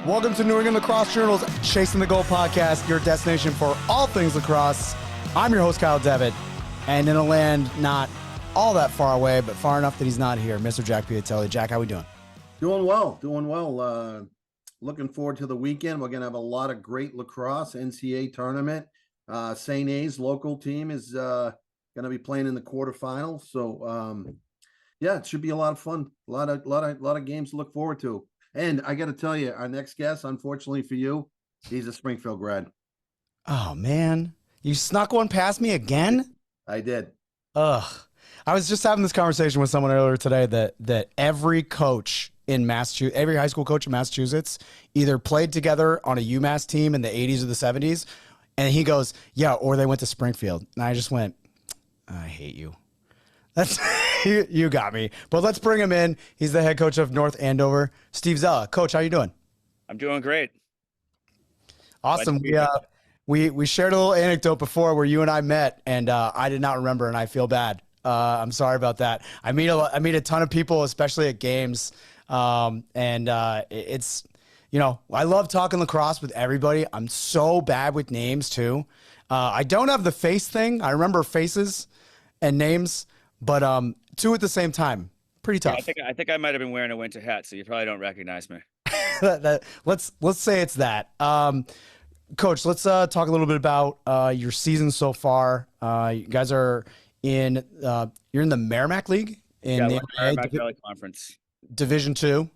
Welcome to New England Lacrosse Journal's Chasing the Goal podcast, your destination for all things lacrosse. I'm your host, Kyle Devitt, and in a land not all that far away, but far enough that he's not here, Mr. Jack Piatelli. Jack, how we doing? Doing well. Looking forward to the weekend. We're going to have a lot of great lacrosse NCAA tournament. St. A's local team is going to be playing in the quarterfinals. So, yeah, it should be a lot of fun. A lot of games to look forward to. And I got to tell you, our next guest, unfortunately for you, he's a Springfield grad. Oh, man. You snuck one past me again? I did. Ugh. I was just having this conversation with someone earlier today that every coach in Massachusetts, every high school coach in Massachusetts either played together on a UMass team in the 80s or the 70s, and he goes, yeah, or they went to Springfield. And I just went, I hate you. That's you got me. But let's bring him in. He's the head coach of North Andover, Steve Zella. Coach, how you doing? I'm doing great. Awesome. We shared a little anecdote before where you and I met, and I did not remember, and I feel bad. I'm sorry about that. I meet a ton of people, especially at games, it's, you know, I love talking lacrosse with everybody. I'm so bad with names too. I don't have the face thing. I remember faces and names, but two at the same time, pretty tough. Yeah, I think I might have been wearing a winter hat, so you probably don't recognize me. Let's say it's that. Coach, let's talk a little bit about your season so far. You guys are in you're in the Merrimack League in the Merrimack Valley Conference. Division II.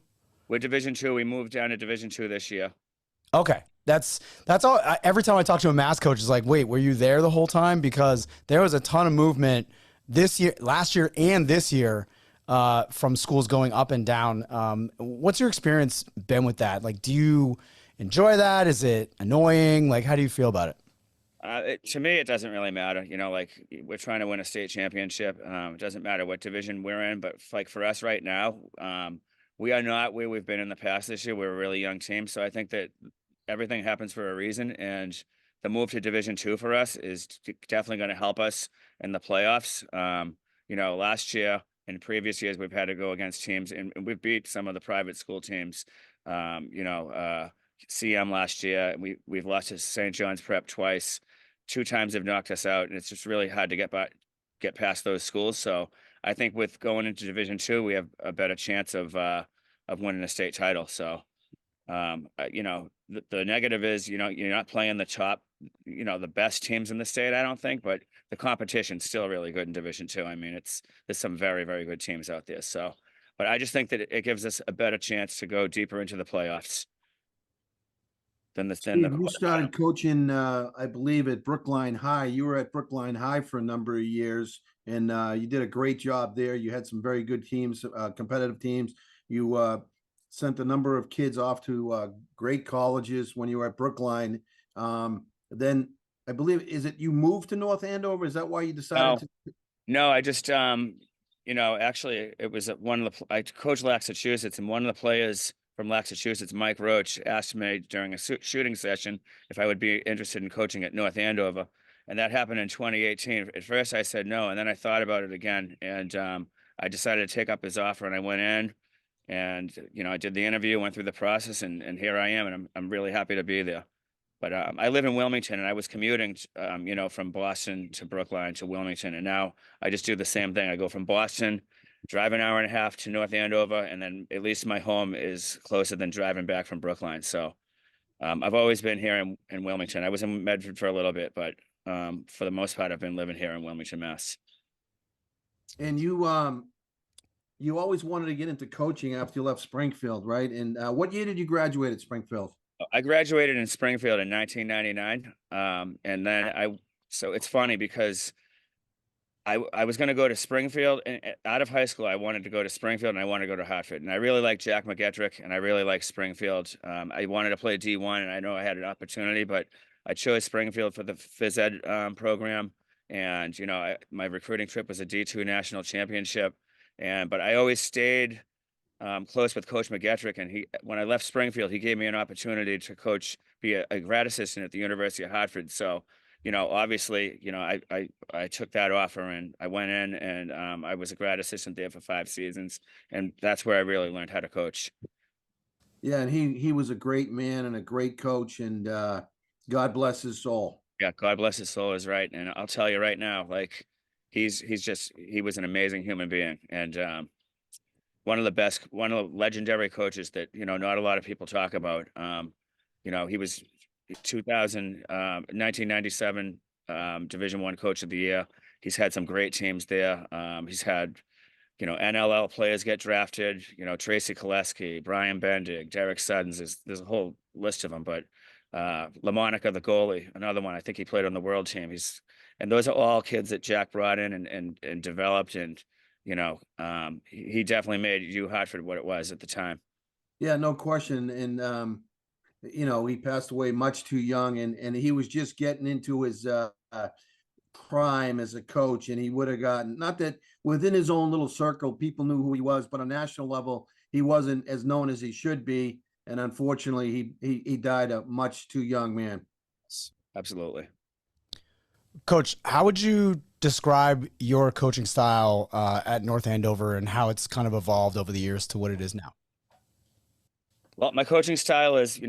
We're Division II. We moved down to Division II this year. Okay. That's all. Every time I talk to a Mass coach, it's like, wait, were you there the whole time? Because there was a ton of movement this year, last year, and this year from schools going up and down. What's your experience been with that? Like, do you enjoy that? Is it annoying? Like, how do you feel about it? To me, it doesn't really matter. You know, like we're trying to win a state championship. It doesn't matter what division we're in, but like for us right now, we are not where we've been in the past this year. We're a really young team. So I think that everything happens for a reason. And the move to Division II for us is definitely going to help us in the playoffs. You know, last year and previous years, we've had to go against teams and we've beat some of the private school teams, CM last year. We've lost to St. John's Prep twice. 2 times they've knocked us out, and it's just really hard to get past those schools. So I think with going into Division II, we have a better chance of winning a state title. So, the negative is, you know, you're not playing the top, you know, the best teams in the state, I don't think, but the competition's still really good in Division II. I mean, there's some very, very good teams out there. So, but I just think that it gives us a better chance to go deeper into the playoffs. Steve, you started coaching, I believe, at Brookline High. You were at Brookline High for a number of years, and you did a great job there. You had some very good teams, competitive teams. You sent a number of kids off to great colleges when you were at Brookline. Then I believe, is it you moved to North Andover? Is that why you decided to? No, I just, actually, it was I coached Massachusetts, and one of the players from Massachusetts, Mike Roach, asked me during a shooting session if I would be interested in coaching at North Andover. And that happened in 2018. At first I said no, and then I thought about it again. And I decided to take up his offer, and I went in and, you know, I did the interview, went through the process, and here I am, and I'm really happy to be there. But I live in Wilmington, and I was commuting, from Boston to Brookline to Wilmington. And now I just do the same thing. I go from Boston, drive an hour and a half to North Andover, and then at least my home is closer than driving back from Brookline. So I've always been here in Wilmington. I was in Bedford for a little bit, but for the most part, I've been living here in Wilmington, Mass. And you always wanted to get into coaching after you left Springfield, right? And what year did you graduate at Springfield? I graduated in Springfield in 1999. And then so it's funny because I was going to go to Springfield, and out of high school, I wanted to go to Springfield and I wanted to go to Hartford. And I really like Jack McGettrick and I really like Springfield. I wanted to play D1, and I know I had an opportunity, but I chose Springfield for the phys ed program. And, you know, my recruiting trip was a D2 national championship. But I always stayed close with Coach McGettrick. And when I left Springfield, he gave me an opportunity to be a grad assistant at the University of Hartford. So, you know, obviously, you know, I took that offer and I went in, and I was a grad assistant there for 5 seasons, and that's where I really learned how to coach. Yeah, and he was a great man and a great coach, and God bless his soul. Yeah, God bless his soul is right. And I'll tell you right now, like he was an amazing human being. And one of the legendary coaches that, not a lot of people talk about. He was 1997 Division One Coach of the Year. He's had some great teams there. He's had, NLL players get drafted, Tracy Koleski, Brian Bendig, Derek Suddens. There's a whole list of them, but LaMonica, the goalie, another one. I think he played on the world team. And those are all kids that Jack brought in and developed. And, he definitely made U Hartford what it was at the time. Yeah, no question. And he passed away much too young, and he was just getting into his prime as a coach, and he would have gotten, not that within his own little circle people knew who he was, but on a national level he wasn't as known as he should be, and unfortunately he died a much too young man. Absolutely. Coach, how would you describe your coaching style at North Andover and how it's kind of evolved over the years to what it is now? Well, my coaching style is,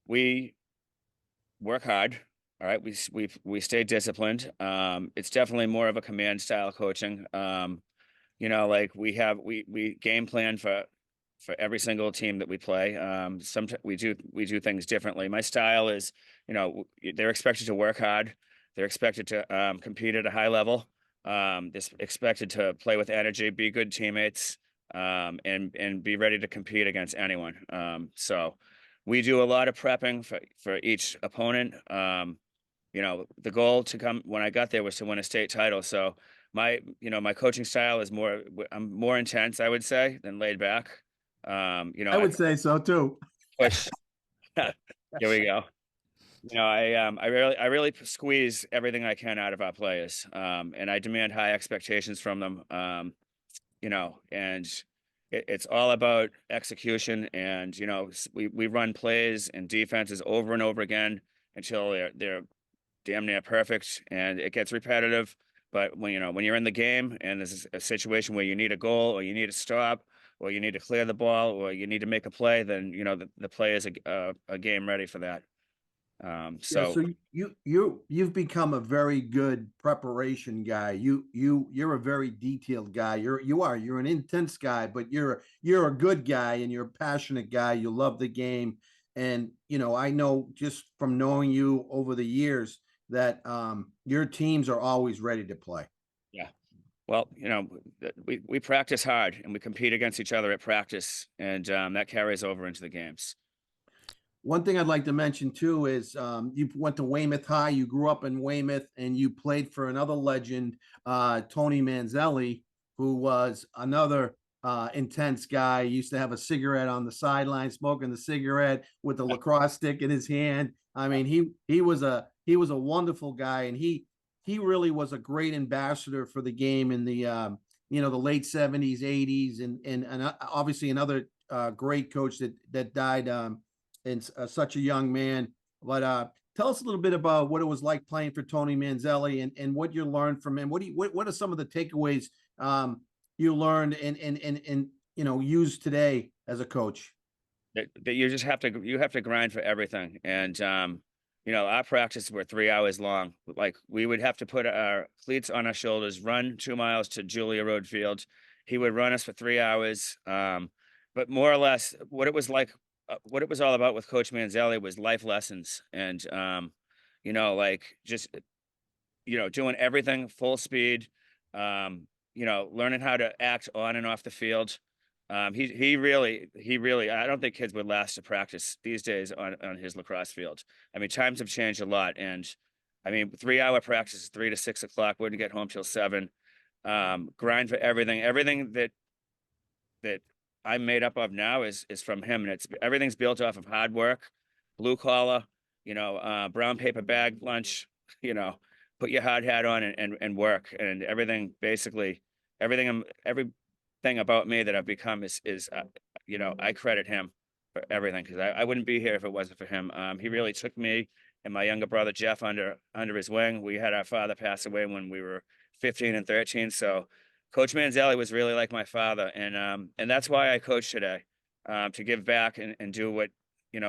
we work hard. All right. We stay disciplined. It's definitely more of a command style coaching. Like we game plan for every single team that we play. Sometimes we do things differently. My style is, they're expected to work hard. They're expected to compete at a high level. They're expected to play with energy, be good teammates, and be ready to compete against anyone. So we do a lot of prepping for each opponent. The goal to come when I got there was to win a state title. So my coaching style is I'm more intense, I would say, than laid back. I would say so too. Push. Here we go. I really squeeze everything I can out of our players. And I demand high expectations from them. And it's all about execution. And, we run plays and defenses over and over again until they're damn near perfect, and it gets repetitive. But when you're in the game and there's a situation where you need a goal or you need a stop or you need to clear the ball or you need to make a play, then the play is a game ready for that. Yeah, So so you've become a very good preparation guy. You're a very detailed guy. You're an intense guy, but you're a good guy and you're a passionate guy. You love the game, and I know just from knowing you over the years that your teams are always ready to play. yeah, well, we practice hard and we compete against each other at practice, and that carries over into the games. One thing I'd like to mention too is you went to Weymouth High. You grew up in Weymouth, and you played for another legend, Tony Manzelli, who was another intense guy. He used to have a cigarette on the sideline, smoking the cigarette with the lacrosse stick in his hand. I mean, he was a wonderful guy, and he really was a great ambassador for the game in the late '70s, '80s, and obviously another great coach that died. And such a young man. But tell us a little bit about what it was like playing for Tony Manzelli and what you learned from him. What are some of the takeaways you learned and use today as a coach? That you have to grind for everything, and our practices were 3 hours long. Like we would have to put our cleats on our shoulders, run 2 miles to Julia Road Field. He would run us for 3 hours. But more or less, what it was all about with Coach Manzelli was life lessons, and like just doing everything full speed. Learning how to act on and off the field. He really. I don't think kids would last to practice these days on his lacrosse field. I mean, times have changed a lot, and I mean, 3 hour practice, 3 to 6 o'clock. Wouldn't get home till 7. Grind for everything. Everything that I'm made up of now is from him, and everything's built off of hard work, blue collar, brown paper bag lunch, you know, put your hard hat on and work, and everything basically everything about me that I've become is I credit him for everything, because I wouldn't be here if it wasn't for him. He really took me and my younger brother Jeff under his wing. We had our father pass away when we were 15 and 13, so Coach Manzelli was really like my father, and that's why I coach today. to give back and do what,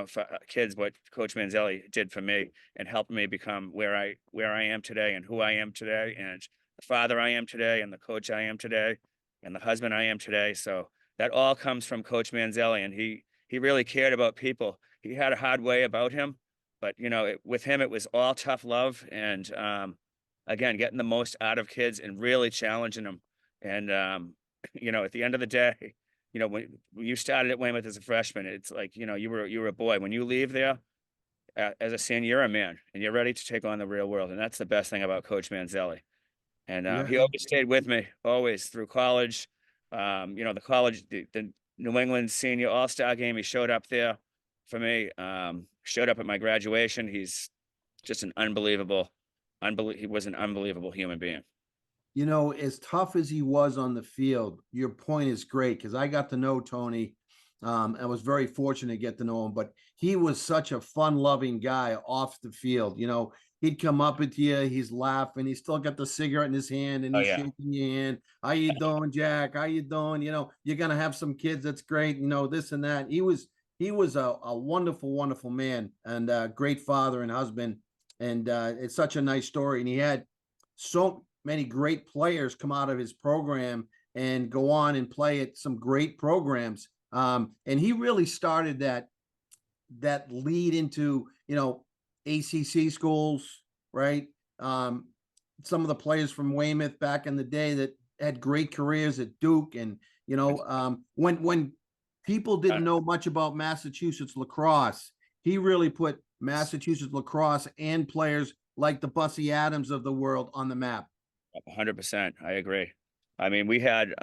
for kids, what Coach Manzelli did for me and helped me become where I am today and who I am today and the father I am today and the coach I am today and the husband I am today. So that all comes from Coach Manzelli, and he really cared about people. He had a hard way about him, but with him, it was all tough love and, again, getting the most out of kids and really challenging them. And, at the end of the day, when you started at Weymouth as a freshman, it's like, you were a boy. When you leave there as a senior, you're a man and you're ready to take on the real world. And that's the best thing about Coach Manzelli. And Yeah. he always stayed with me, always through college. The New England Senior All-Star game, he showed up there for me. Showed up at my graduation. He's just he was an unbelievable human being. As tough as he was on the field, your point is great because I got to know Tony. I was very fortunate to get to know him, but he was such a fun-loving guy off the field. He'd come up at you, he's laughing, he's still got the cigarette in his hand, and Oh he's yeah. shaking your hand. How you doing, Jack? How you doing? You're gonna have some kids. That's great. This and that. He was a wonderful, wonderful man and a great father and husband. And it's such a nice story. And he had so many great players come out of his program and go on and play at some great programs. And he really started that lead into, ACC schools, right? Some of the players from Weymouth back in the day that had great careers at Duke. And, when people didn't know much about Massachusetts lacrosse, he really put Massachusetts lacrosse and players like the Bussy Adams of the world on the map. 100%. I agree. I mean, we had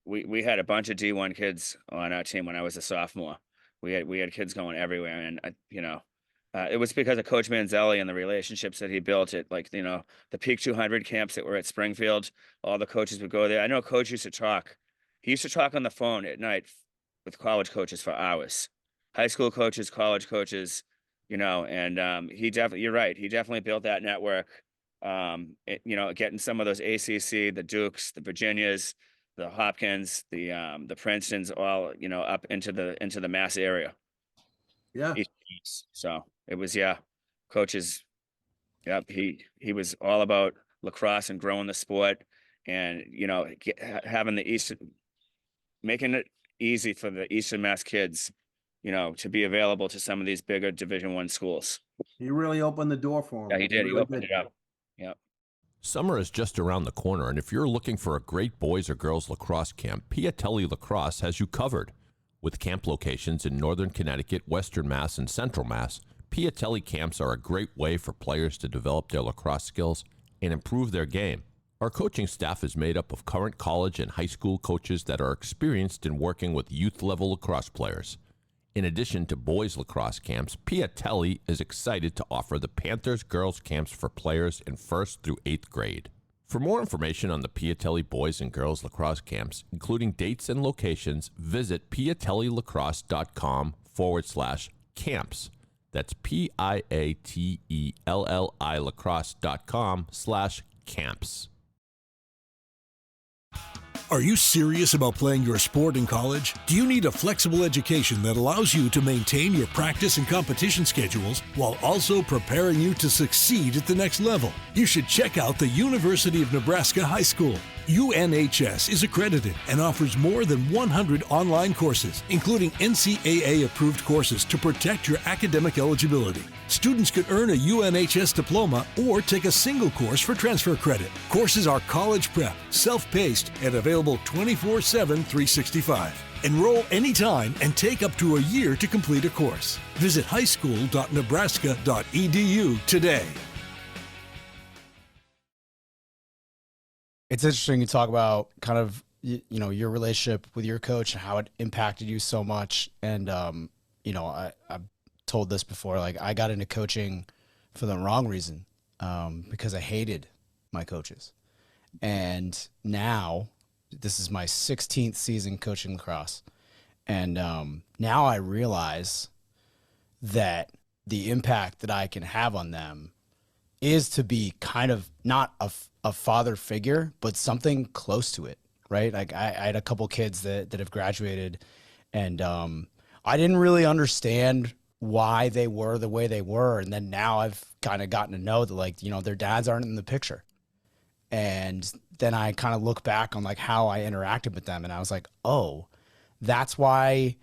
we had a bunch of D1 kids on our team when I was a sophomore. We had kids going everywhere, and it was because of Coach Manzelli and the relationships that he built at, like, the Peak 200 camps that were at Springfield. All the coaches would go there. I know Coach used to talk. He used to talk on the phone at night with college coaches for hours, high school coaches, college coaches, and you're right. He definitely built that network. Getting some of those ACC, the Dukes, the Virginias, the Hopkins, the Princetons, all, up into the Mass area. Yeah. So it was, coaches. Yep. He was all about lacrosse and growing the sport and, having making it easy for the Eastern Mass kids, to be available to some of these bigger Division I schools. He really opened the door for him. Yeah, he did. He really opened it up. Yep. Summer is just around the corner, and if you're looking for a great boys or girls lacrosse camp, Piatelli Lacrosse has you covered. With camp locations in Northern Connecticut, Western Mass, and Central Mass, Piatelli camps are a great way for players to develop their lacrosse skills and improve their game. Our coaching staff is made up of current college and high school coaches that are experienced in working with youth-level lacrosse players. In addition to boys lacrosse camps, Piatelli is excited to offer the Panthers girls camps for players in 1st through 8th grade. For more information on the Piatelli boys and girls lacrosse camps, including dates and locations, visit piatellilacrosse.com/camps. That's PIATELLI lacrosse.com/camps. Are you serious about playing your sport in college? Do you need a flexible education that allows you to maintain your practice and competition schedules while also preparing you to succeed at the next level? You should check out the University of Nebraska High School. UNHS is accredited and offers more than 100 online courses, including NCAA-approved courses to protect your academic eligibility. Students could earn a UNHS diploma or take a single course for transfer credit. Courses are college prep, self-paced, and available 24/7, 365. Enroll anytime and take up to a year to complete a course. Visit highschool.nebraska.edu today. It's interesting to talk about kind of, your relationship with your coach and how it impacted you so much. And, I've told this before, like, I got into coaching for the wrong reason, because I hated my coaches. And now this is my 16th season coaching lacrosse. And now I realize that the impact that I can have on them is to be kind of not a father figure, but something close to it, right? Like I had a couple kids that have graduated, And I didn't really understand why they were the way they were. And then now I've kind of gotten to know that, like, you know, their dads aren't in the picture. And then I kind of look back on like how I interacted with them. And I was like, oh, that's why,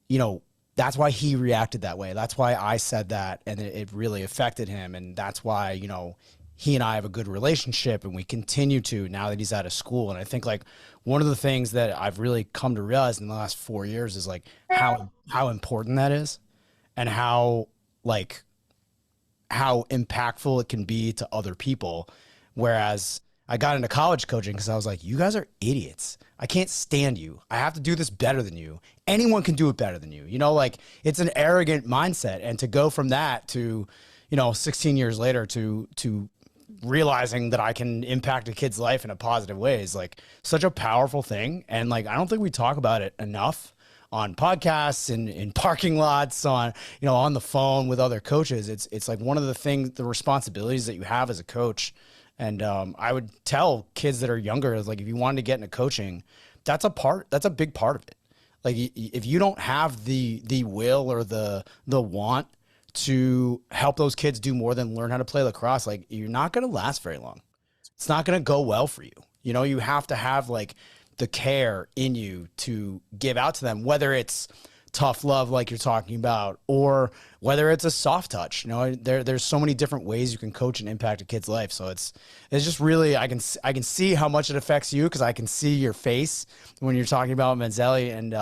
you know, that's why he reacted that way. That's why I said that. And it really affected him. And that's why, you know, he and I have a good relationship, and we continue to now that he's out of school. And I think like one of the things that I've really come to realize in the last 4 years is like how important that is, and how impactful it can be to other people. Whereas I got into college coaching because I was like, you guys are idiots. I can't stand you. I have to do this better than you. Anyone can do it better than you. You know, like, it's an arrogant mindset. And to go from that to, you know, 16 years later to realizing that I can impact a kid's life in a positive way is like such a powerful thing. And like, I don't think we talk about it enough on podcasts and in parking lots, on, you know, on the phone with other coaches. It's like one of the things, the responsibilities that you have as a coach. And I would tell kids that are younger, like, if you wanted to get into coaching, that's a big part of it. Like, if you don't have the will or the want to help those kids do more than learn how to play lacrosse, like, you're not going to last very long. It's not going to go well for you. You know, you have to have like the care in you to give out to them, whether it's tough love like you're talking about, or whether it's a soft touch. You know, there's so many different ways you can coach and impact a kid's life. So it's just really, I can see how much it affects you, because I can see your face when you're talking about Manzelli, and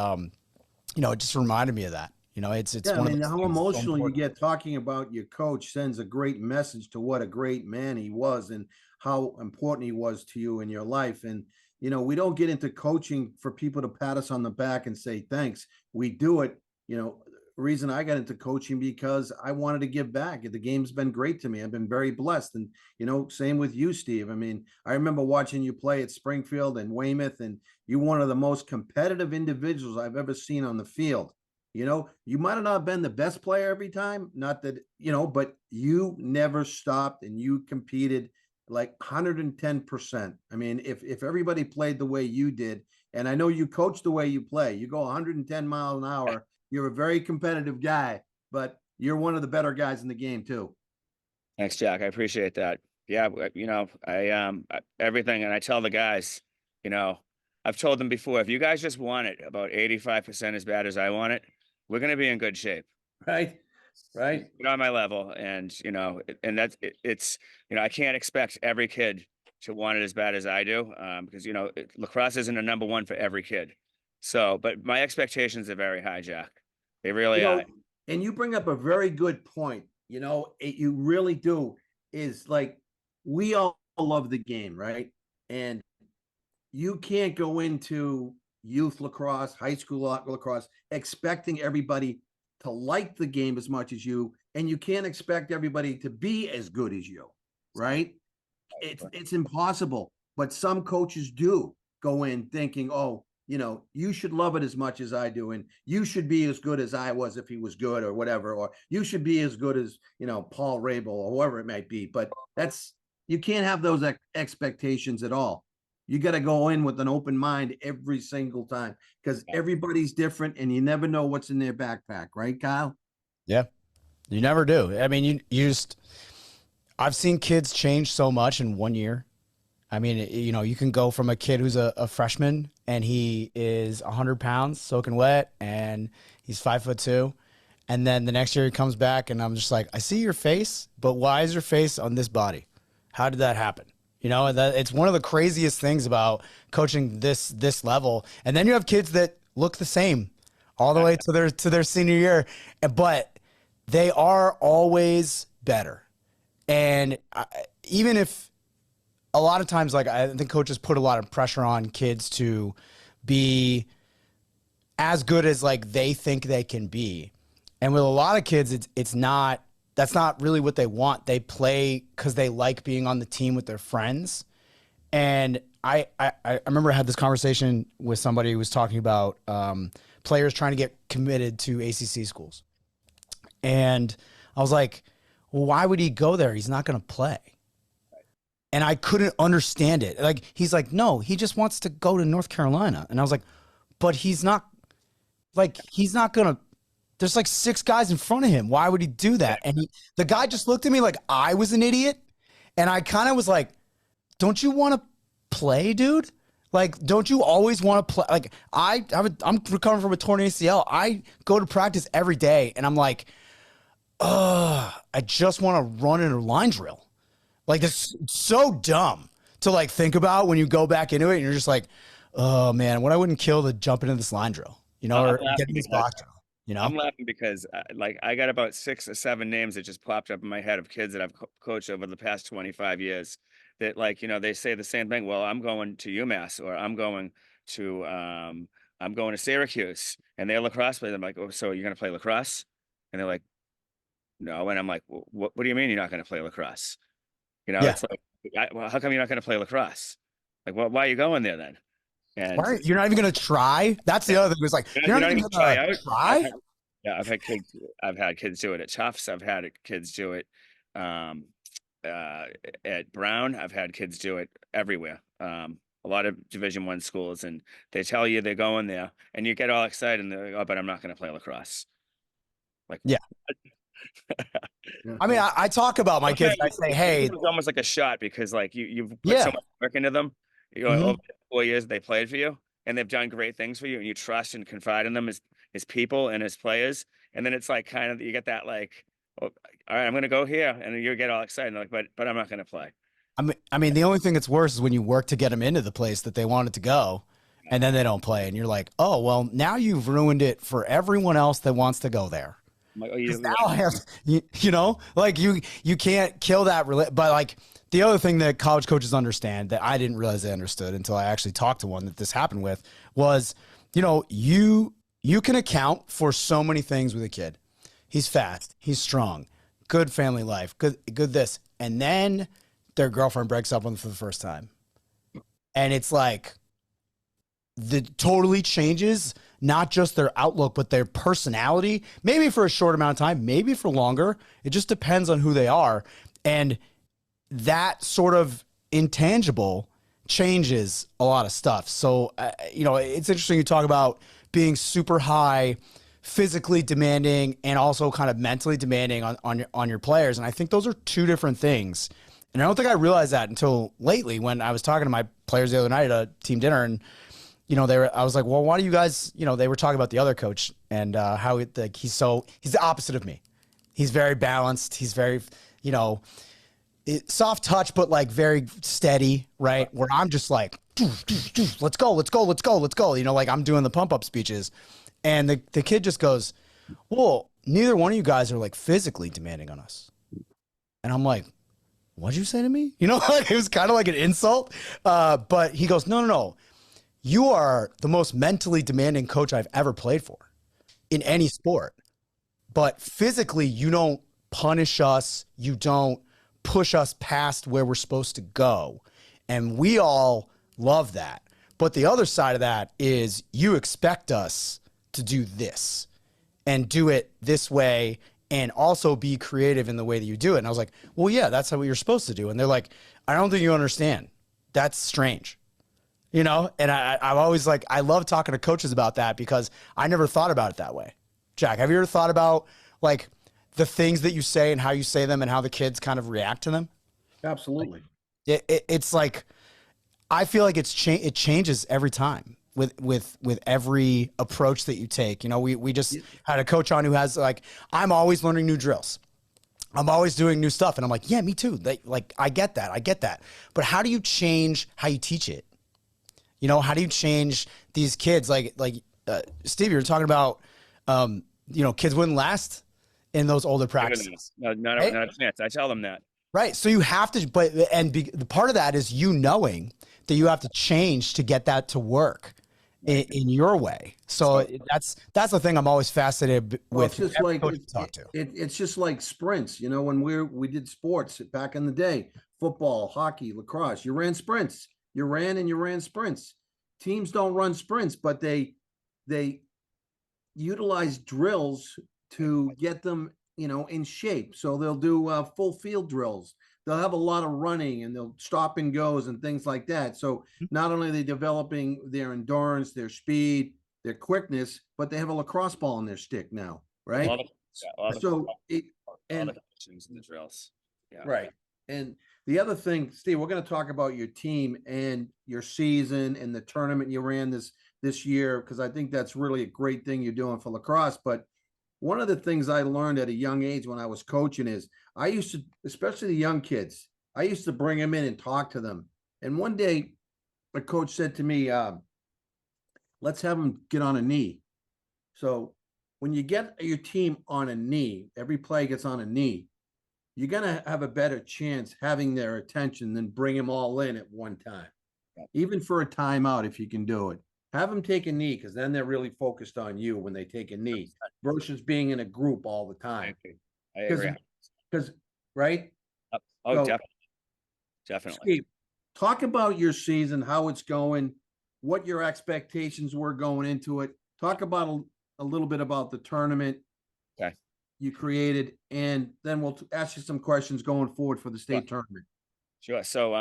you know, it just reminded me of that. You know, it's Yeah, I one mean, of how emotional you get talking about your coach sends a great message to what a great man he was and how important he was to you in your life. And, you know, we don't get into coaching for people to pat us on the back and say thanks. We do it, you know. Reason I got into coaching because I wanted to give back. The game's been great to me. I've been very blessed. And, you know, same with you, Steve. I mean, I remember watching you play at Springfield and Weymouth, and you're one of the most competitive individuals I've ever seen on the field. You know, you might have not been the best player every time, not that, you know, but you never stopped and you competed like 110%. I mean, if everybody played the way you did, and I know you coach the way you play, you go 110 miles an hour, you're a very competitive guy, but you're one of the better guys in the game too. Thanks, Jack. I appreciate that. Yeah, you know, everything, and I tell the guys, you know, I've told them before, if you guys just want it about 85% as bad as I want it, we're going to be in good shape. Right. You're on my level, and, you know, and it's, you know, I can't expect every kid to want it as bad as I do, because, you know, lacrosse isn't a number one for every kid. So, but my expectations are very high, Jack. They really are. And you bring up a very good point. You know, you really do. Is like, we all love the game, right? And you can't go into youth lacrosse, high school lacrosse, expecting everybody to like the game as much as you, and you can't expect everybody to be as good as you, right? It's impossible. But some coaches do go in thinking, oh, you know, you should love it as much as I do, and you should be as good as I was if he was good, or whatever, or you should be as good as, you know, Paul Rabel or whoever it might be. But you can't have those expectations at all. You got to go in with an open mind every single time, because everybody's different and you never know what's in their backpack. Right, Kyle? Yeah, you never do. I mean, I've seen kids change so much in 1 year. I mean, you know, you can go from a kid who's a freshman and he is 100 pounds soaking wet and he's 5'2". And then the next year he comes back and I'm just like, I see your face, but why is your face on this body? How did that happen? You know, it's one of the craziest things about coaching this level. And then you have kids that look the same all the way to their senior year, but they are always better. And even if a lot of times, like, I think coaches put a lot of pressure on kids to be as good as like they think they can be. And with a lot of kids, that's not really what they want. They play because they like being on the team with their friends. And I remember I had this conversation with somebody who was talking about players trying to get committed to ACC schools. And I was like, well, why would he go there? He's not going to play. And I couldn't understand it. Like, he's like, no, he just wants to go to North Carolina. And I was like, but he's not like, he's not gonna. There's like 6 guys in front of him. Why would he do that? And the guy just looked at me like I was an idiot, and I kind of was like, "Don't you want to play, dude? Like, don't you always want to play?" Like, I'm recovering from a torn ACL. I go to practice every day, and I'm like, I just want to run in a line drill. Like, this so dumb to like think about when you go back into it, and you're just like, oh man, what I wouldn't kill to jump into this line drill, or get in this box drill. I'm laughing because like I got about 6 or 7 names that just popped up in my head of kids that I've coached over the past 25 years that, like, they say the same thing. Well, I'm going to UMass, or I'm going to Syracuse, and they're lacrosse players. I'm like, oh, so you're going to play lacrosse? And they're like, no. And I'm like, well, what do you mean you're not going to play lacrosse? Yeah. It's like, well, how come you're not going to play lacrosse? Like, why are you going there then? And you're not even going to try? That's the other thing. It's like, you're not even going to try? I've had kids. I've had kids do it at Tufts. I've had kids do it at Brown. I've had kids do it everywhere. A lot of Division I schools, and they tell you they're going there, and you get all excited, and they're like, "Oh, but I'm not going to play lacrosse." Like, yeah. I mean, I talk about my kids. I say, hey, it's almost like a shot, because like you've put so much work into them. Over 4 years they played for you, and they've done great things for you, and you trust and confide in them as people and as players. And then it's like, kind of, you get that like, oh, all right, I'm going to go here, and you get all excited, like, but I'm not going to play. I mean, the only thing that's worse is when you work to get them into the place that they wanted to go, and then they don't play, and you're like, oh, well, now you've ruined it for everyone else that wants to go there. Like, oh, now I have, like you can't kill that. But like, the other thing that college coaches understand that I didn't realize they understood until I actually talked to one that this happened with was, you can account for so many things with a kid. He's fast, he's strong, good family life, good this. And then their girlfriend breaks up with him for the first time. And it's like, totally changes not just their outlook, but their personality, maybe for a short amount of time, maybe for longer. It just depends on who they are. And that sort of intangible changes a lot of stuff. So, it's interesting you talk about being super high, physically demanding, and also kind of mentally demanding on your players. And I think those are 2 different things. And I don't think I realized that until lately when I was talking to my players the other night at a team dinner, and I was like, well, why do you guys, they were talking about the other coach and how he's the opposite of me. He's very balanced. He's very, soft touch, but like very steady, right? Where I'm just like, let's go. Like I'm doing the pump up speeches. And the kid just goes, well, neither one of you guys are like physically demanding on us. And I'm like, what'd you say to me? Like it was kind of like an insult. But he goes, no. You are the most mentally demanding coach I've ever played for in any sport. But physically, you don't punish us. You don't push us past where we're supposed to go. And we all love that. But the other side of that is you expect us to do this and do it this way and also be creative in the way that you do it. And I was like, well, yeah, that's what you're supposed to do. And they're like, I don't think you understand. That's strange. And I'm always like, I love talking to coaches about that because I never thought about it that way. Jack, have you ever thought about like the things that you say and how you say them and how the kids kind of react to them? Absolutely. It's like, I feel like it changes every time with every approach that you take. We just had a coach on who has like, I'm always learning new drills. I'm always doing new stuff. And I'm like, yeah, me too. Like, I get that. But how do you change how you teach it? How do you change these kids? Like Steve, you were talking about, kids wouldn't last in those older practices. Not a chance. I tell them that. Right. So you have to, the part of that is knowing that you have to change to get that to work in your way. So that's the thing I'm always fascinated with. It's just like it's just like sprints. When we did sports back in the day, football, hockey, lacrosse, you ran sprints. You ran sprints. Teams don't run sprints, but they utilize drills to get them, in shape. So they'll do full field drills. They'll have a lot of running and they'll stop and goes and things like that. So not only are they developing their endurance, their speed, their quickness, but they have a lacrosse ball in their stick now, right? All the, yeah, all the, So all and the conditions and the drills. Yeah. right. And the other thing, Steve, we're going to talk about your team and your season and the tournament you ran this year, because I think that's really a great thing you're doing for lacrosse. But one of the things I learned at a young age when I was coaching is I used to, especially the young kids, I used to bring them in and talk to them. And one day, a coach said to me, let's have them get on a knee. So when you get your team on a knee, every play gets on a knee, you're going to have a better chance having their attention than bring them all in at one time, even for a timeout if you can do it. Have them take a knee, because then they're really focused on you when they take a knee versus being in a group all the time. I agree. Because, right? Oh, So, definitely. Definitely. Steve, talk about your season, how it's going, what your expectations were going into it. Talk about a little bit about the tournament you created, and then we'll ask you some questions going forward for the state tournament. Sure. So,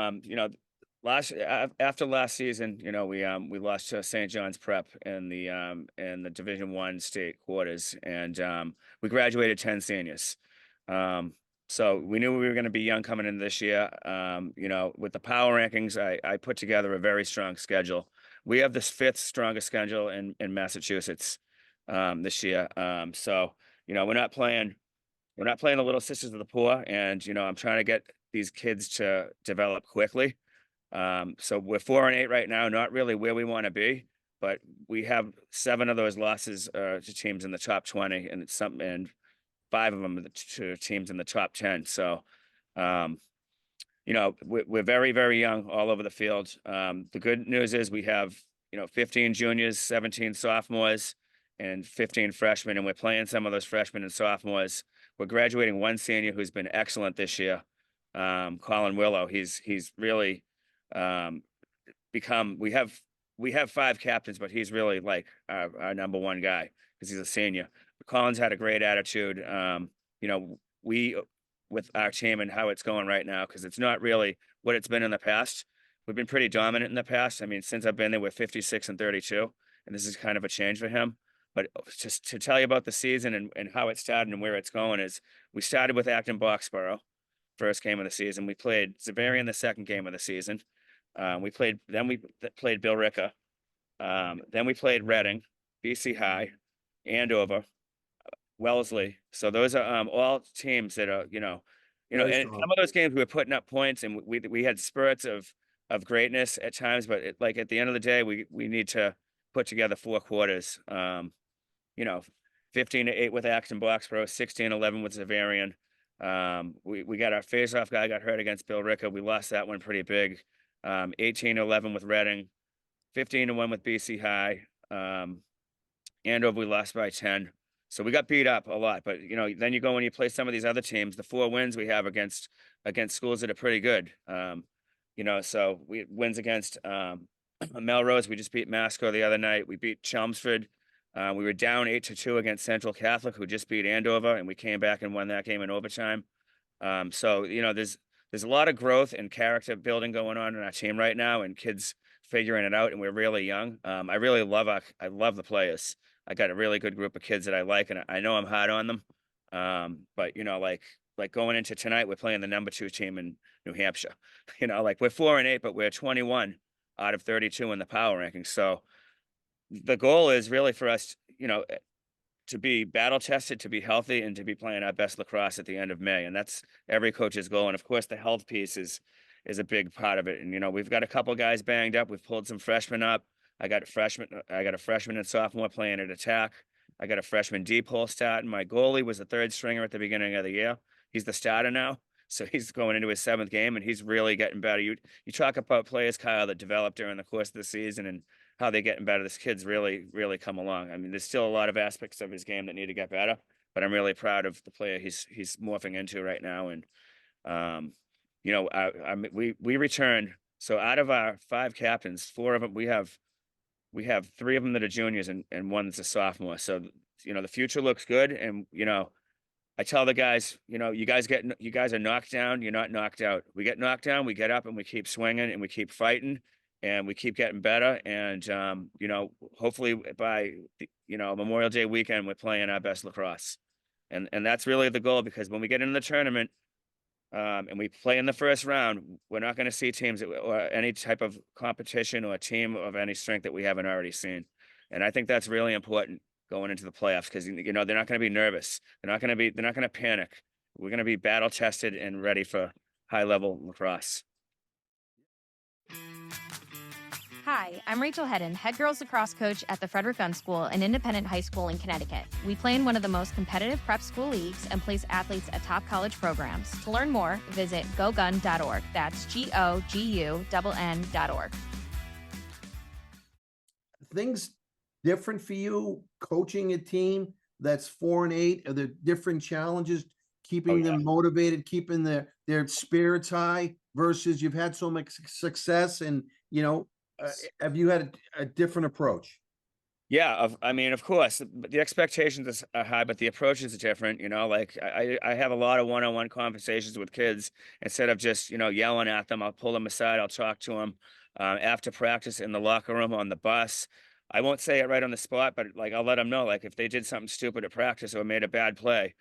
after last season, we lost to St. John's Prep in the Division I state quarters, and we graduated 10 seniors. So we knew we were going to be young coming in this year. With the power rankings, I put together a very strong schedule. We have the 5th strongest schedule in Massachusetts this year. So we're not playing the Little Sisters of the Poor, and I'm trying to get these kids to develop quickly. So we're 4-8 right now, not really where we want to be, but we have 7 of those losses to teams in the top 20, and 5 of them to teams in the top 10. So, we're very, very young all over the field. The good news is we have 15 juniors, 17 sophomores, and 15 freshmen, and we're playing some of those freshmen and sophomores. We're graduating 1 senior who's been excellent this year, Colin Willow. He's really become. We have 5 captains, but he's really like our number 1 guy because he's a senior. Colin's had a great attitude. We with our team and how it's going right now, because it's not really what it's been in the past. We've been pretty dominant in the past. I mean, since I've been there, we're 56-32, and this is kind of a change for him. But just to tell you about the season and how it started and where it's going is we started with Acton Boxborough, first game of the season. We played Zavarian the second game of the season. We played Bill Ricca. Then we played Reading, BC High, Andover, Wellesley. So those are all teams that are, and some of those games we were putting up points, and we had spurts of greatness at times, but at the end of the day, we need to put together 4 quarters. 15-8 with Acton Boxborough, 16-11 with Zavarian. We got our face-off guy got hurt against Bill Ricca. We lost that one pretty big. 18-11 with Reading, 15-1 with BC High. Andover, we lost by 10. So we got beat up a lot, but then you go and you play some of these other teams. The 4 wins we have against schools that are pretty good. So we wins against Melrose. We just beat Masco the other night. We beat Chelmsford. We were down 8-2 against Central Catholic, who just beat Andover, and we came back and won that game in overtime. So there's a lot of growth and character building going on in our team right now, and kids figuring it out, and we're really young. I love the players. I got a really good group of kids that I like, and I know I'm hard on them. But like going into tonight, we're playing the number 2 team in New Hampshire. We're 4-8, but we're 21 out of 32 in the power rankings. So the goal is really for us, to be battle tested, to be healthy, and to be playing our best lacrosse at the end of May. And that's every coach's goal. And of course, the health piece is a big part of it. And we've got a couple guys banged up. We've pulled some freshmen up. I got a freshman and sophomore playing at attack. I got a freshman deep hole starting. My goalie was the 3rd stringer at the beginning of the year. He's the starter now. So he's going into his 7th game, and he's really getting better. You talk about players, Kyle, that develop during the course of the season and how they're getting better. This kid's really, really come along. I mean, there's still a lot of aspects of his game that need to get better, but I'm really proud of the player he's morphing into right now. And, we returned. So out of our 5 captains, 4 of them, we have 3 of them that are juniors and 1 that's a sophomore. So, the future looks good. And, I tell the guys, you guys are knocked down. You're not knocked out. We get knocked down, we get up, and we keep swinging and we keep fighting. and we keep getting better. And, you know, hopefully by, you know, Memorial Day weekend, we're playing our best lacrosse. And that's really the goal, because when we get into the tournament, and we play in the first round, we're not going to see teams or any type of competition or team of any strength that we haven't already seen. And I think that's really important going into the playoffs, because, you know, they're not going to be nervous. They're not going to panic. We're going to be battle tested and ready for high level lacrosse. Hi, I'm Rachel Hedden, head girls lacrosse coach at the Frederick Gunn School, an independent high school in Connecticut. We play in one of the most competitive prep school leagues and place athletes at top college programs. To learn more, visit gogun.org. That's GOGUNN.org. Things different for you coaching a team that's 4-8? Are there different challenges keeping them motivated, keeping their spirits high, versus you've had so much success and, you know, have you had a different approach? Yeah, I mean, of course, the expectations are high, but the approach is different. You know, like I have a lot of one-on-one conversations with kids. Instead of just, you know, yelling at them, I'll pull them aside. I'll talk to them after practice, in the locker room, on the bus. I won't say it right on the spot, but like I'll let them know, like if they did something stupid at practice or made a bad play,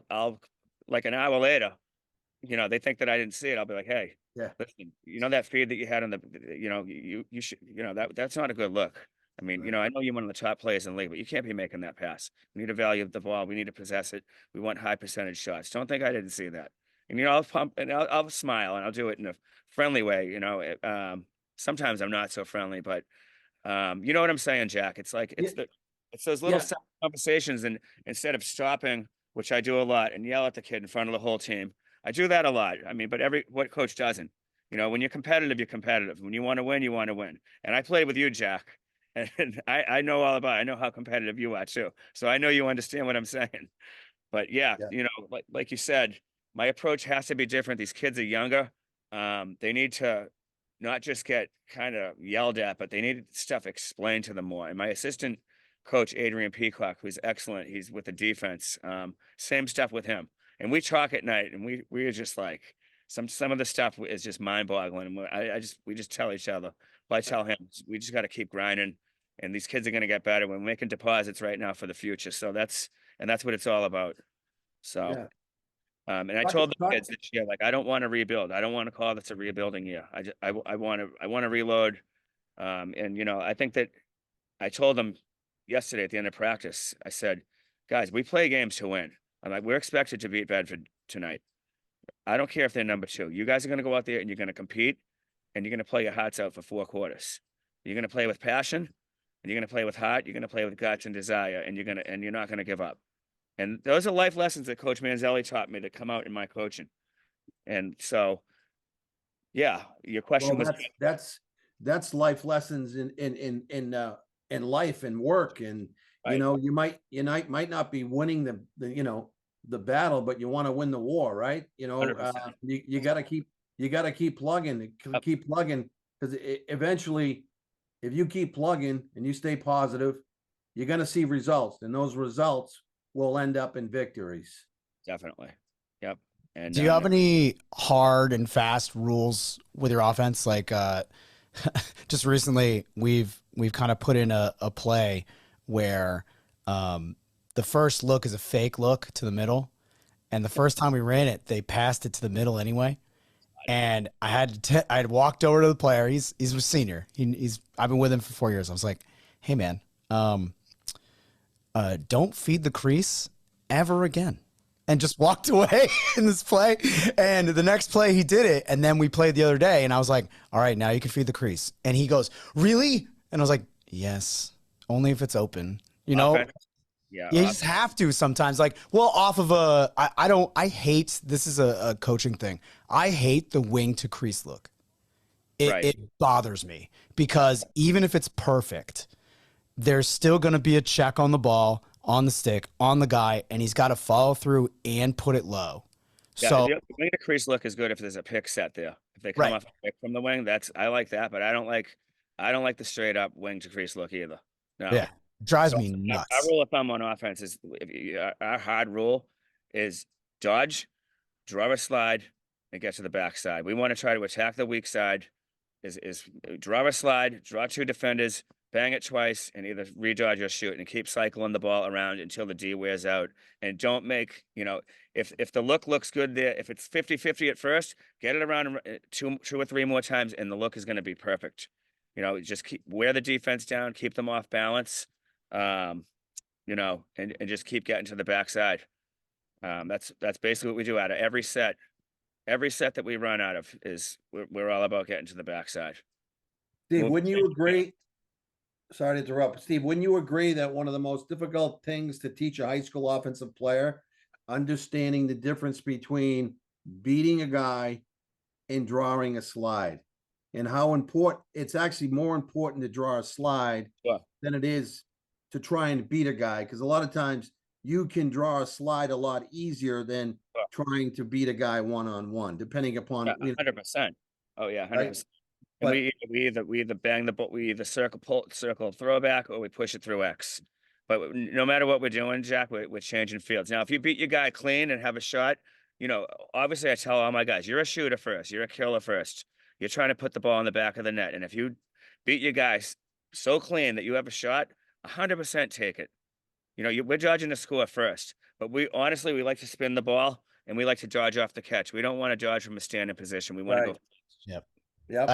I'll like an hour later, you know, they think that I didn't see it. I'll be like, hey, Yeah. listen, you know, that feed that you had on the, you know, you should, you know, that's not a good look. I mean, you know, I know you're one of the top players in the league, but you can't be making that pass. We need to value the ball. We need to possess it. We want high percentage shots. Don't think I didn't see that. And, you know, I'll pump and I'll smile, and I'll do it in a friendly way. You know, sometimes I'm not so friendly, but you know what I'm saying, Jack? It's like, it's those little conversations. And instead of stopping, which I do a lot, and yell at the kid in front of the whole team, I do that a lot. I mean, but what coach doesn't? You know, when you're competitive, you're competitive. When you want to win, you want to win. And I played with you, Jack. And I know all about it. I know how competitive you are too. So I know you understand what I'm saying. But yeah, you know, like you said, my approach has to be different. These kids are younger. They need to not just get kind of yelled at, but they need stuff explained to them more. And my assistant coach, Adrian Peacock, who's excellent, he's with the defense. Same stuff with him. And we talk at night, and we are just like, some of the stuff is just mind boggling. And we just tell each other. But I tell him, we just got to keep grinding, and these kids are going to get better. We're making deposits right now for the future. So that's what it's all about. So, and I told the kids this year, like, I don't want to rebuild. I don't want to call this a rebuilding year. I want to reload. And, you know, I think that I told them yesterday at the end of practice, I said, guys, we play games to win. I'm like, we're expected to beat Bedford tonight. I don't care if they're number 2. You guys are going to go out there and you're going to compete, and you're going to play your hearts out for 4 quarters. You're going to play with passion, and you're going to play with heart. You're going to play with guts and desire, and you're not going to give up. And those are life lessons that Coach Manzelli taught me that come out in my coaching. And so, yeah, your question was that's life lessons in life and work. And you know, you might not be winning the you know, the battle, but you want to win the war, right? You know, you got to keep plugging, because eventually, if you keep plugging and you stay positive, you're going to see results, and those results will end up in victories. Definitely. Yep. And do you have any hard and fast rules with your offense? Like, just recently we've kind of put in a play where, the first look is a fake look to the middle. And the first time we ran it, they passed it to the middle anyway. And I had walked over to the player. He's a senior. I've been with him for 4 years. I was like, hey man, don't feed the crease ever again. And just walked away in this play. And the next play he did it. And then we played the other day, and I was like, all right, now you can feed the crease. And he goes, really? And I was like, yes, only if it's open, you know? Okay. Yeah, you just have to sometimes. Like, well, off of I hate, this is a coaching thing. I hate the wing to crease look. It bothers me, because even if it's perfect, there's still going to be a check on the ball, on the stick, on the guy, and he's got to follow through and put it low. Yeah, so the wing to crease look is good if there's a pick set there. If they come off a pick from the wing, I like that, but I don't like the straight up wing to crease look either. No. Yeah. Drives me nuts. Our rule of thumb on offense is, our hard rule is dodge, draw a slide, and get to the backside. We want to try to attack the weak side is draw a slide, draw 2 defenders, bang it twice, and either redodge or shoot, and keep cycling the ball around until the D wears out. And don't make, if the look looks good there, if it's 50-50 at first, get it around two or three more times, and the look is going to be perfect. Just wear the defense down, keep them off balance, and just keep getting to the backside. That's basically what we do out of every set. Every set that we run out of is we're all about getting to the backside. Steve, wouldn't you agree? Sorry to interrupt. Steve, wouldn't you agree that one of the most difficult things to teach a high school offensive player, understanding the difference between beating a guy and drawing a slide, and how important it's actually more important to draw a slide than it is to try and beat a guy? Because a lot of times you can draw a slide a lot easier than trying to beat a guy one-on-one, depending upon 100%. Oh yeah, 100%. Right? And we either bang the ball, we either circle throwback, or we push it through X. But no matter what we're doing, Jack, we're changing fields. Now, if you beat your guy clean and have a shot, obviously I tell all my guys, you're a shooter first, you're a killer first. You're trying to put the ball in the back of the net. And if you beat your guy so clean that you have a shot, 100% take it. We're dodging the score first. But we like to spin the ball, and we like to dodge off the catch. We don't want to dodge from a standing position. We want to go. Yep. Yep.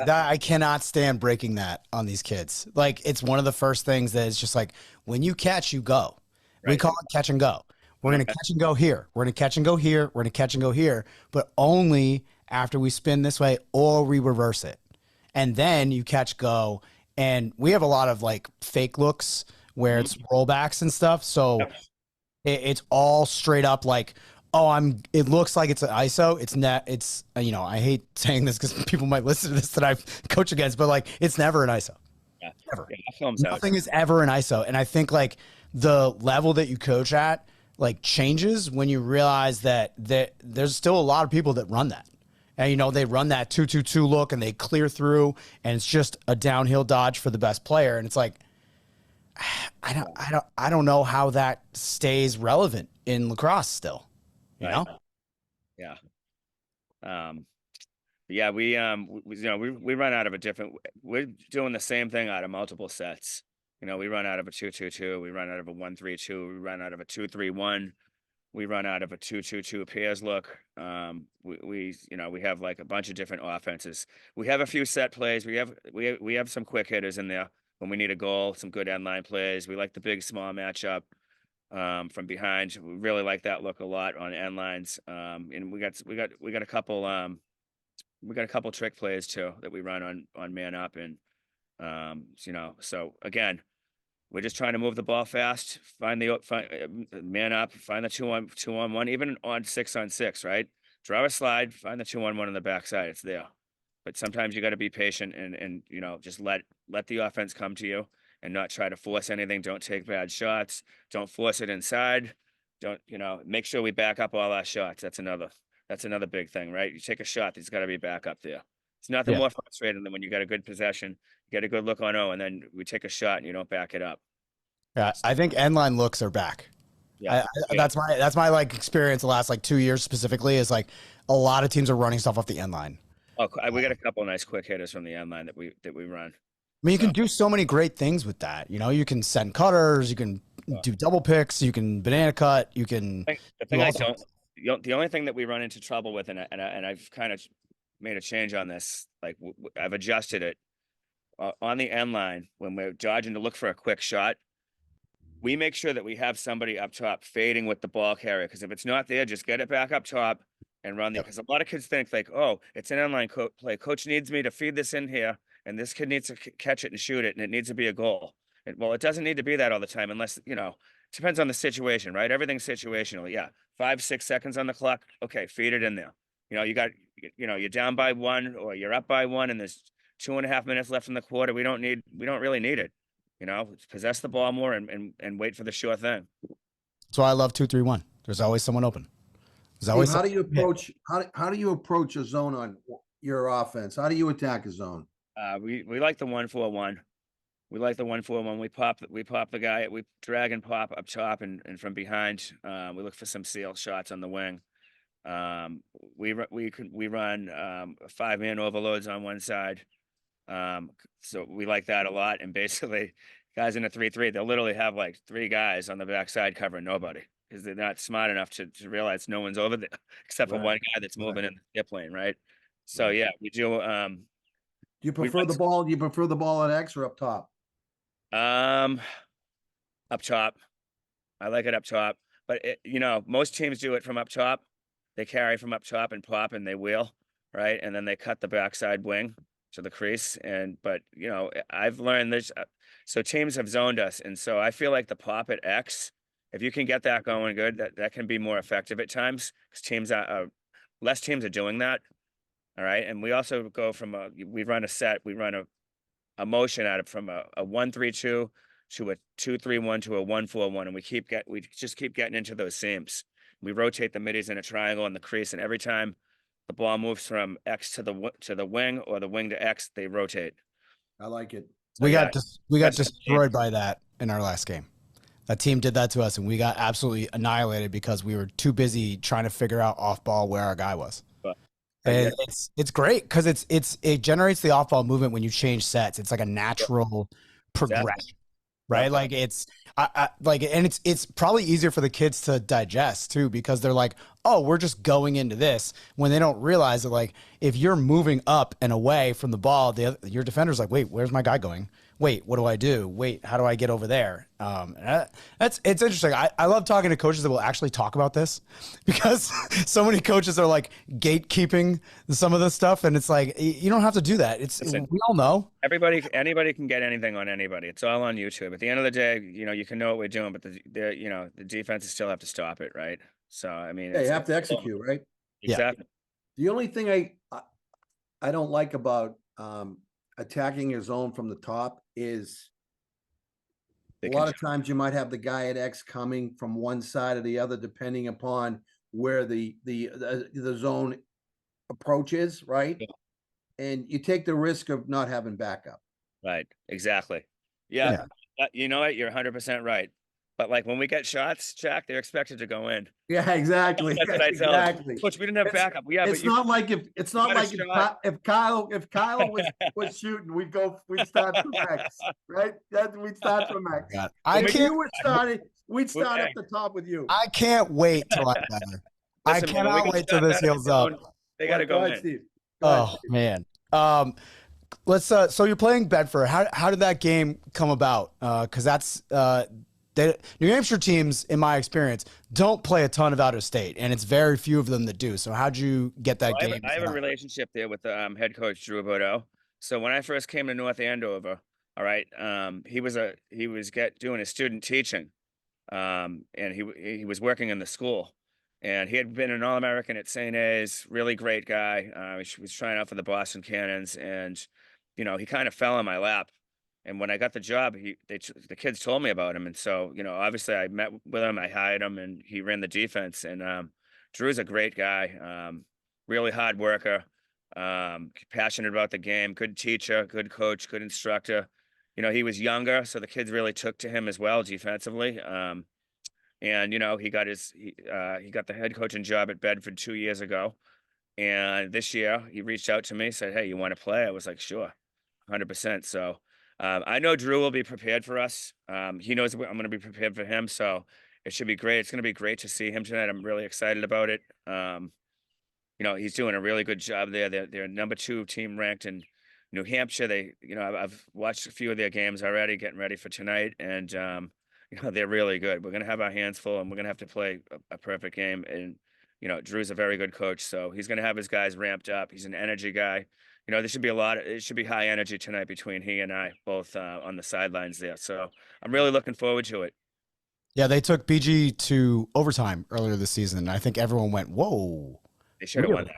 I cannot stand breaking that on these kids. Like, it's one of the first things that is just like, when you catch, you go. Right. We call it catch and go. We're going to catch and go here. We're going to catch and go here. We're going to catch and go here, but only after we spin this way or we reverse it. And then you catch, go. And we have a lot of like fake looks where it's rollbacks and stuff. So it's all straight up like, it looks like it's an ISO. It's not, I hate saying this because people might listen to this that I've coached against, but like, it's never an ISO. Yeah. Never. Yeah, nothing is ever an ISO. And I think like the level that you coach at like changes when you realize that there's still a lot of people that run that. And, they run that 2-2-2 look and they clear through, and it's just a downhill dodge for the best player. And it's like, I don't know how that stays relevant in lacrosse still. Yeah. Yeah, we run out of a different. We're doing the same thing out of multiple sets. We run out of a 2-2-2. We run out of a 1-3-2. We run out of a 2-3-1. We run out of a 2-2-2 pairs look. We have like a bunch of different offenses. We have a few set plays. We have some quick hitters in there when we need a goal. Some good end line plays. We like the big small matchup. From behind, we really like that look a lot on end lines. And we got a couple trick plays too that we run on man up, and so again, we're just trying to move the ball fast, find man up, find the 2-on-1, even on 6-on-6, right? Draw a slide, find the 2-on-1 on the backside. It's there, but sometimes you got to be patient and just let the offense come to you. And not try to force anything. Don't take bad shots. Don't force it inside. Don't, make sure we back up all our shots. That's another big thing, right? You take a shot, there's got to be back up there. It's nothing more frustrating than when you got a good possession, you get a good look on and then we take a shot and you don't back it up. Yeah, I think end line looks are back. Yeah, that's my like experience the last like 2 years specifically is like a lot of teams are running stuff off the end line. Oh, we got a couple of nice quick hitters from the end line that we run. I mean, you can do so many great things with that. You can send cutters, you can do double picks, you can banana cut, you can. The only thing that we run into trouble with, and I've kind of made a change on this. Like I've adjusted it on the end line when we're dodging to look for a quick shot. We make sure that we have somebody up top fading with the ball carrier, because if it's not there, just get it back up top and run there. Because a lot of kids think like, oh, it's an end line play. Coach needs me to feed this in here. And this kid needs to catch it and shoot it, and it needs to be a goal. Well, it doesn't need to be that all the time, unless, depends on the situation, right? Everything's situational. Yeah. 5-6 seconds on the clock. Okay. Feed it in there. You're down by 1 or you're up by 1 and there's 2.5 minutes left in the quarter. We don't really need it. Possess the ball more and wait for the sure thing. That's why I love 2-3-1. There's always someone open. There's always how do you approach a zone on your offense? How do you attack a zone? We like the 1-4-1. We like the 1-4-1. We pop the guy. We drag and pop up top and from behind. We look for some seal shots on the wing. We run 5-man overloads on one side. So we like that a lot. And basically, guys in a 3-3, they'll literally have like 3 guys on the backside covering nobody because they're not smart enough to realize no one's over there except for Right. one guy that's moving Right. in the skip lane, right? So Right. yeah, we do. Do you We prefer run the ball? Do you prefer the ball at X or up top? Up top. I like it up top, but most teams do it from up top. They carry from up top and pop and they wheel, right? And then they cut the backside wing to the crease. But I've learned this. So teams have zoned us, and so I feel like the pop at X, if you can get that going good, that can be more effective at times because teams are less teams are doing that. All right, and we also go from we run a motion out of from a 1-3-2 to a 2-3-1 to a 1-4-1, and we just keep getting into those seams. We rotate the middies in a triangle in the crease, and every time the ball moves from X to the wing or the wing to X, they rotate. I like it. So, We yeah, got destroyed by that in our last game. That team did that to us, and we got absolutely annihilated because we were too busy trying to figure out off ball where our guy was. And it's great because it generates the off ball movement when you change sets. It's like a natural progression, right? Like it's and it's probably easier for the kids to digest too because they're like, oh, we're just going into this when they don't realize that like if you're moving up and away from the ball, your defender's like, wait, where's my guy going? Wait, what do I do? Wait, how do I get over there? It's interesting. I love talking to coaches that will actually talk about this because so many coaches are like gatekeeping some of this stuff. And it's like, you don't have to do that. Listen, we all know. Anybody can get anything on anybody. It's all on YouTube. At the end of the day, you can know what we're doing, but the defenses still have to stop it. Right. So, I mean, you have to execute, right? Exactly. The only thing I don't like about attacking your zone from the top is a lot of times you might have the guy at X coming from one side or the other, depending upon where the zone approach is, right? Yeah. And you take the risk of not having backup. Right. Exactly. Yeah. You know what? You're 100% right. But like when we get shots, Jack, they're expected to go in. Yeah, exactly. That's what I tell Exactly. Coach, we didn't have backup. It's not like if Kyle was shooting, we'd start from X, right? We'd start from X. We'd start at the top with you. I can't wait till I'm better. I cannot wait till this heals up. They got to go in. Steve. Oh man. Let's so you're playing Bedford. How did that game come about? Because that's New Hampshire teams, in my experience, don't play a ton of out of state, and it's very few of them that do. So how'd you get that game? I have a relationship there with the head coach Drew Bordeaux. So when I first came to North Andover, all right, he was doing his student teaching, and he was working in the school, and he had been an All-American at St. A's, really great guy. He was trying out for the Boston Cannons, and he kind of fell in my lap. And when I got the job, the kids told me about him. And so, obviously I met with him, I hired him, and he ran the defense. And Drew's a great guy, really hard worker, passionate about the game, good teacher, good coach, good instructor. He was younger, so the kids really took to him as well defensively. And he got the head coaching job at Bedford 2 years ago. And this year he reached out to me, said, "Hey, you want to play?" I was like, "Sure, 100%." So I know Drew will be prepared for us. He knows I'm going to be prepared for him. So it should be great. It's going to be great to see him tonight. I'm really excited about it. He's doing a really good job there. They're number 2 team ranked in New Hampshire. I've watched a few of their games already, getting ready for tonight. And, they're really good. We're going to have our hands full, and we're going to have to play a perfect game. And, Drew's a very good coach. So he's going to have his guys ramped up. He's an energy guy. There should be it should be high energy tonight between he and I, both on the sidelines there. So I'm really looking forward to it. Yeah, they took BG to overtime earlier this season. And I think everyone went, whoa. They should have won that.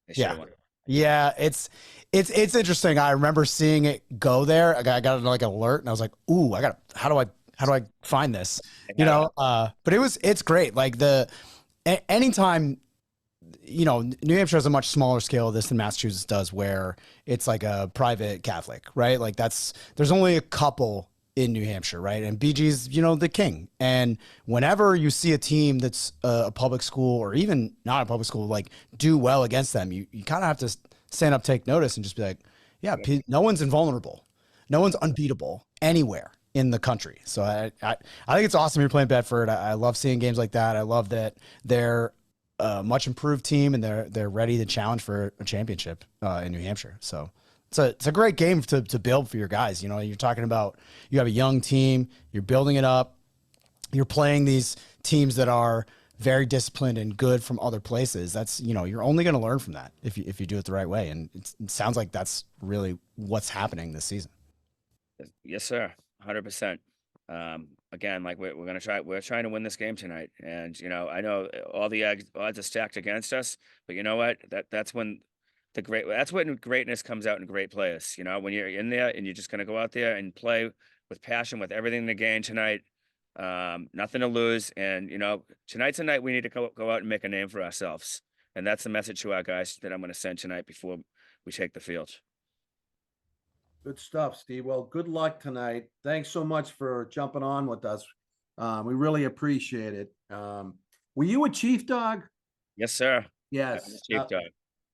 They should have won. Yeah, it's interesting. I remember seeing it go there. I got like an alert, and I was like, ooh, how do I find this? But it's great. Like anytime, New Hampshire has a much smaller scale of this than Massachusetts does, where it's like a private Catholic, right? Like there's only a couple in New Hampshire, right? And BG's, the king. And whenever you see a team that's a public school or even not a public school, like do well against them, you kind of have to stand up, take notice, and just be like, Yeah, no one's invulnerable. No one's unbeatable anywhere in the country. So I think it's awesome you're playing Bedford. I love seeing games like that. I love that they're a much improved team and they're ready to challenge for a championship in New Hampshire. So it's a great game to build for your guys. You know, you're talking about, you have a young team, you're building it up, you're playing these teams that are very disciplined and good from other places. That's, you know, you're only going to learn from that if you do it the right way. And it sounds like that's really what's happening this season. Yes, sir. 100%. Again, like we're trying to win this game tonight. And, you know, I know all the odds are stacked against us, but you know what? That's when greatness comes out in great players. You know, when you're in there and you're just going to go out there and play with passion, with everything to gain tonight. Nothing to lose. And, you know, tonight's a night we need to go out and make a name for ourselves. And that's the message to our guys that I'm going to send tonight before we take the field. Good stuff, Steve. Well, good luck tonight. Thanks so much for jumping on with us. We really appreciate it. Were you a Chief Dog? Yes, sir. Yes. Chief Dog.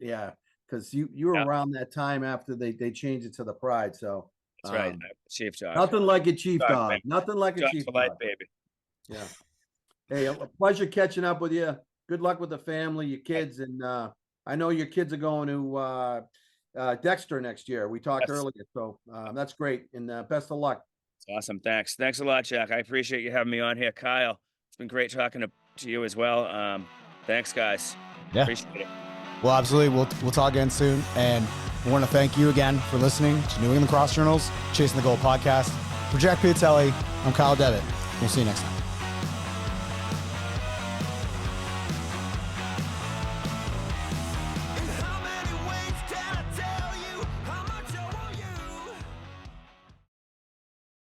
Yeah, because you were around that time after they changed it to the Pride. So that's right. Chief Dog. Nothing like a Chief Dog. Baby. Nothing like a Dog Chief for Dog. life, baby. Yeah. Hey, a pleasure catching up with you. Good luck with the family, your kids, and I know your kids are going to Dexter next year. We talked earlier, so that's great. And best of luck. Awesome. Thanks a lot, Jack. I appreciate you having me on here. Kyle, it's been great talking to you as well. Thanks, guys. Yeah. Appreciate it. Well, absolutely. We'll talk again soon. And I want to thank you again for listening to New England Lacrosse Journal's Chasing the Goal podcast. For Jack Piatelli, I'm Kyle Devitt. We'll see you next time.